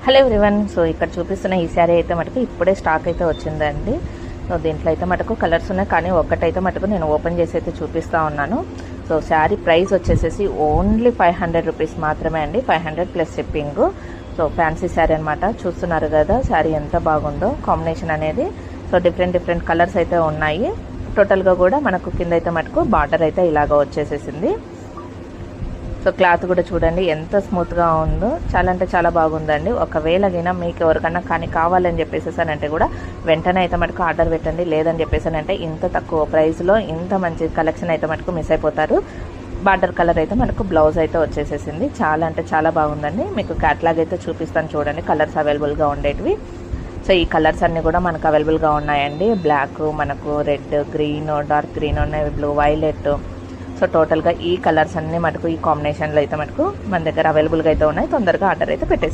Hello everyone. So ఇక్కడ చూపిస్తున్న ఈ శారీ అయితే మటుకు ఇప్పుడే స్టాక్ అయితే వచ్చిందండి. సో దీంట్లో అయితే మటుకు కలర్స్ ఉన్నాయి, కానీ ఒక్కటైతే మటుకు నేను ఓపెన్ చేసి అయితే చూపిస్తూ ఉన్నాను. సో శారీ ప్రైస్ వచ్చేసేసి ఓన్లీ 500 రూపీస్ మాత్రమే అండి. 500 plus shipping. So fancy sari అనమాట. చూస్తున్నారు కదా శారీ ఎంత బాగుందో కాంబినేషన్ అనేది. సో డిఫరెంట్ కలర్స్ అయితే ఉన్నాయి. టోటల్గా కూడా మనకు కింద అయితే మటుకు బార్డర్ అయితే ఇలాగ వచ్చేసేసింది. సో క్లాత్ కూడా చూడండి ఎంత స్మూత్గా ఉందో, చాలా అంటే చాలా బాగుందండి. ఒకవేళ గినా మీకు ఎవరికన్నా కానీ కావాలని చెప్పేసానంటే కూడా వెంటనే అయితే మటుకు ఆర్డర్ పెట్టండి. లేదని చెప్పేసానంటే ఇంత తక్కువ ప్రైస్లో ఇంత మంచి కలెక్షన్ అయితే మటుకు మిస్ అయిపోతారు. బార్డర్ కలర్ అయితే మనకు బ్లౌజ్ అయితే వచ్చేసేసింది. చాలా అంటే చాలా బాగుందండి. మీకు క్యాట్లాగ్ అయితే చూపిస్తాను చూడండి, కలర్స్ అవైలబుల్గా ఉండేటివి. సో ఈ కలర్స్ అన్నీ కూడా మనకు అవైలబుల్గా ఉన్నాయండి. బ్లాక్, మనకు red, green, dark green, navy blue, violet. So టోటల్గా ఈ కలర్స్ అన్నీ మటుకు ఈ కాంబినేషన్లో అయితే మటుకు మన దగ్గర అవైలబుల్గా అయితే ఉన్నాయి. తొందరగా ఆర్డర్ అయితే పెట్టేసి